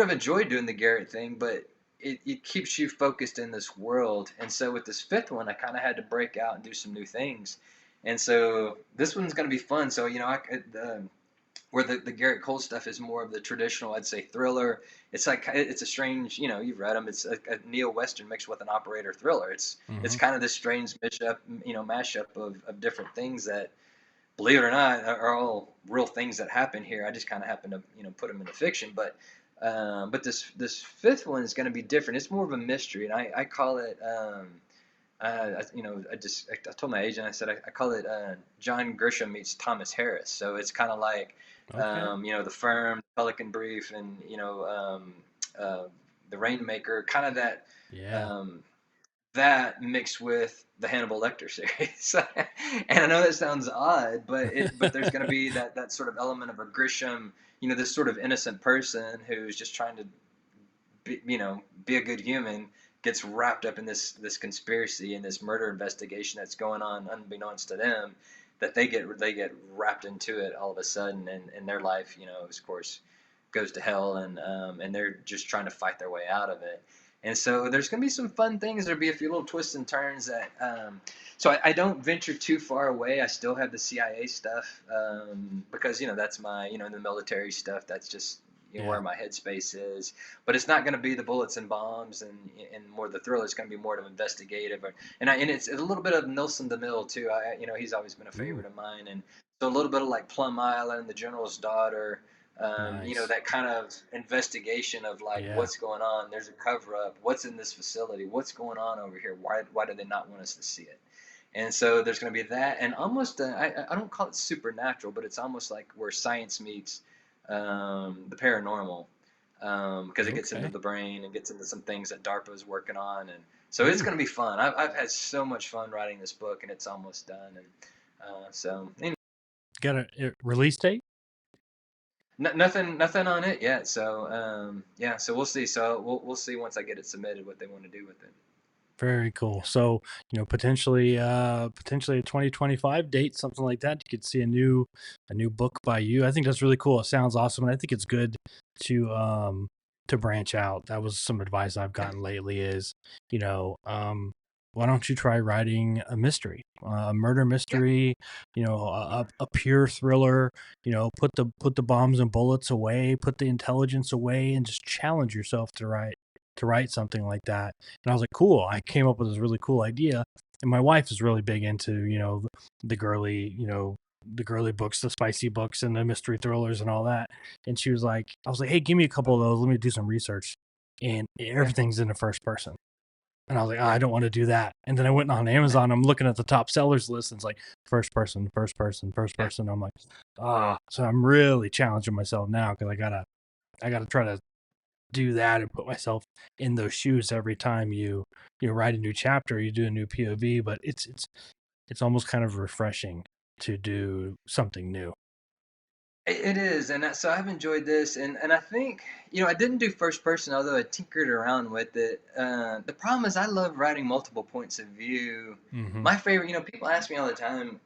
I've enjoyed doing the Garrett thing, but it keeps you focused in this world. And so with this fifth one, I kind of had to break out and do some new things. And so this one's going to be fun. So, where the Garrett Cole stuff is more of the traditional, I'd say, thriller. It's like it's a strange, you've read them. It's a neo-western mixed with an operator thriller. It's Mm-hmm. kind of this strange mashup of different things that, believe it or not, are all real things that happen here. I just kind of happen to put them into fiction. But this fifth one is going to be different. It's more of a mystery, and I call it. I told my agent, I said I call it John Grisham meets Thomas Harris. So it's kind of like, Okay. the Firm, Pelican Brief, and uh, the Rainmaker, kind of that. Yeah. Um, that mixed with the Hannibal Lecter series. And I know that sounds odd, but there's going to be that sort of element of a Grisham, this sort of innocent person who's just trying to be a good human, gets wrapped up in this conspiracy and this murder investigation that's going on unbeknownst to them, that they get wrapped into it all of a sudden, and their life, of course, goes to hell, and they're just trying to fight their way out of it. And so there's going to be some fun things. There'll be a few little twists and turns that. So I don't venture too far away. I still have the CIA stuff because that's my the military stuff. That's just Yeah. where my headspace is. But it's not going to be the bullets and bombs and more the thriller. It's going to be more of investigative, and it's a little bit of Nelson DeMille too. He's always been a Ooh, favorite of mine, and so a little bit of like Plum Island, The General's Daughter. nice. That kind of investigation of like Yeah. what's going on. There's a cover up. What's in this facility? What's going on over here? Why do they not want us to see it? And so there's going to be that, and almost I don't call it supernatural, but it's almost like where science meets the paranormal, because it gets into Okay. the brain and gets into some things that DARPA is working on, and so it's Ooh. going to be fun. I've had so much fun writing this book, and it's almost done, and so Got a release date? nothing on it yet. So yeah, so we'll see. So we'll see once I get it submitted what they want to do with it. Very cool. So, potentially a 2025 date, something like that. You could see a new book by you. I think that's really cool. It sounds awesome, and I think it's good to branch out. That was some advice I've Yeah, gotten lately is, you know, why don't you try writing a mystery, a murder yeah. mystery, a pure thriller, put the bombs and bullets away, put the intelligence away, and just challenge yourself to write. to write something like that. And I was like, cool. I came up with this really cool idea. And my wife is really big into, the girly, the girly books, the spicy books, and the mystery thrillers and all that. And she was like, I was like, hey, give me a couple of those. Let me do some research. And Yeah, everything's in the first person. And I was like, oh, I yeah. don't want to do that. And then I went on Amazon. I'm looking at the top sellers list, and it's like first person, first person, first Yeah. person. I'm like, ah. So I'm really challenging myself now because I gotta try to do that and put myself in those shoes every time you write a new chapter, you do a new POV. But it's almost kind of refreshing to do something new. It is, and so I've enjoyed this, and I think I didn't do first person, although I tinkered around with it. The problem is I love writing multiple points of view. Mm-hmm. My favorite, people ask me all the time,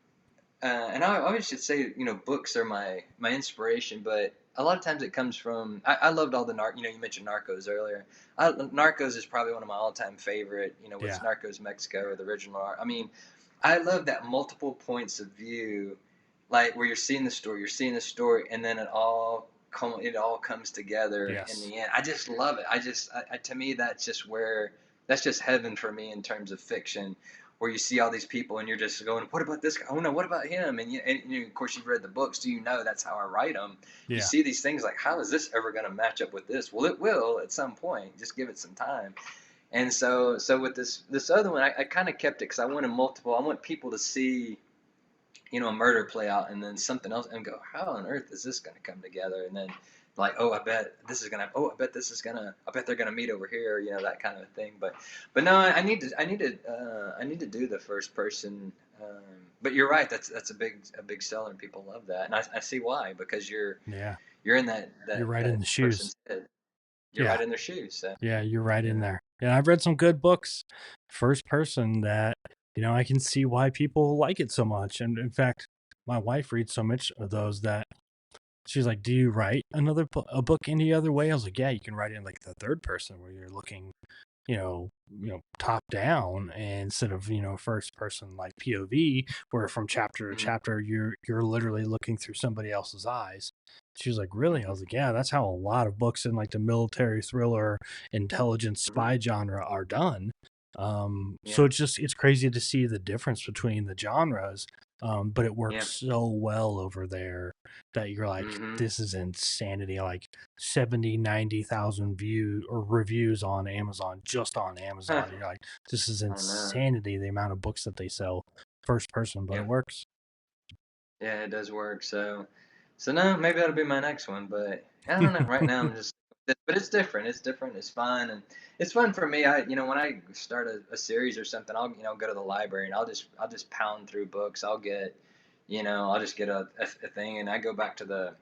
and I always should say, books are my inspiration, but a lot of times it comes from I loved all the you mentioned Narcos earlier. Narcos is probably one of my all-time favorite. With Yeah. Narcos Mexico or the original. I mean, I love that multiple points of view, like where you're seeing the story, and then it all comes together in Yes. the end. I just love it. To me, that's just heaven for me in terms of fiction, where you see all these people and you're just going, what about this guy? Oh no, what about him? And of course you've read the books, so that's how I write them. You Yeah. see these things like, how is this ever going to match up with this? Well, it will at some point. Just give it some time. And so with this other one, I kind of kept it because I wanted multiple. I want people to see a murder play out and then something else and go, how on earth is this going to come together? And then like, oh, I bet this is gonna, oh, I bet this is gonna, I bet they're gonna meet over here, that kind of thing. But no, I need to do the first person. But you're right, that's a big seller and people love that, and I see why, because Yeah. you're in You're right in that the shoes. person's head, you're Yeah. right in their shoes. So Yeah, you're right in yeah. there. Yeah, I've read some good books, first person, that, I can see why people like it so much. And in fact, my wife reads so much of those that she's like, "Do you write a book any other way?" I was like, "Yeah, you can write it in like the third person where you're looking, top down, and instead of first person like POV, where from chapter to Mm-hmm. chapter you're literally looking through somebody else's eyes." She was like, "Really?" I was like, "Yeah, that's how a lot of books in like the military thriller, intelligence, Mm-hmm. spy genre are done." So Yeah. it's crazy to see the difference between the genres. But it Yeah. works so well over there that you're like, Mm-hmm. this is insanity. Like 70, 90,000 views or reviews on Amazon, just on Amazon. You're like, this is I know. insanity, the amount of books that they sell first person, but Yeah. it works. Yeah, it does work. So no, maybe that'll be my next one. But I don't know. Right now, but it's different. It's different. It's fun, and it's fun for me. When I start a series or something, I'll, go to the library and I'll just pound through books. I'll just get a thing, and I go back to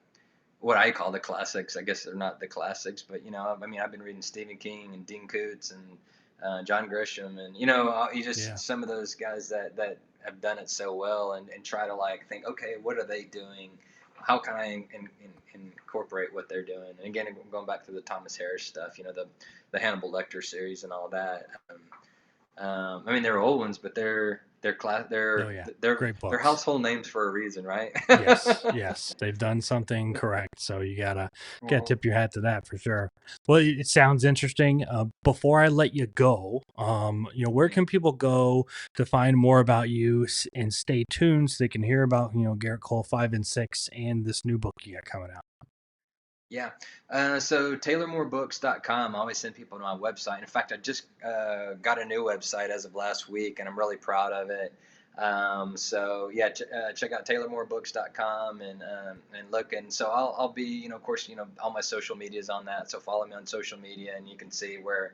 what I call the classics. I guess they're not the classics, but I mean, I've been reading Stephen King and Dean Koontz and John Grisham, and you just Yeah. some of those guys that have done it so well, and try to like think, okay, what are they doing? How can I incorporate what they're doing? And again, going back to the Thomas Harris stuff, the Hannibal Lecter series and all that. I mean, they're old ones, but they're class Oh, yeah. Great they're books. household names for a reason, right? Yes, yes, they've done something correct. So you gotta Well, tip your hat to that for sure. Well, it sounds interesting. Before I let you go, where yeah. can people go to find more about you and stay tuned so they can hear about Garrett Cole 5 and 6 and this new book you got coming out? Yeah. So TaylorMoreBooks.com. I always send people to my website. In fact, I just got a new website as of last week, and I'm really proud of it. So yeah, check out TaylorMoreBooks.com and look. And so I'll be, of course, all my social media is on that. So follow me on social media, and you can see where,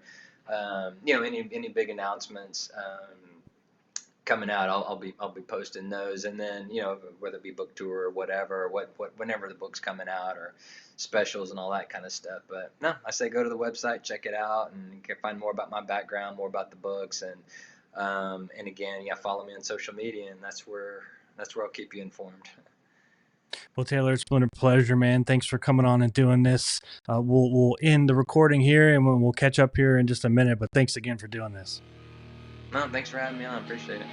any big announcements. Coming out, I'll be posting those, and then whether it be book tour or whatever, whenever the book's coming out or specials and all that kind of stuff. But no, I say go to the website, check it out, and you can find more about my background, more about the books, and again, yeah, follow me on social media, and that's where I'll keep you informed. Well, Taylor, it's been a pleasure, man. Thanks for coming on and doing this. We'll end the recording here, and we'll catch up here in just a minute. But thanks again for doing this. No, thanks for having me on. Appreciate it.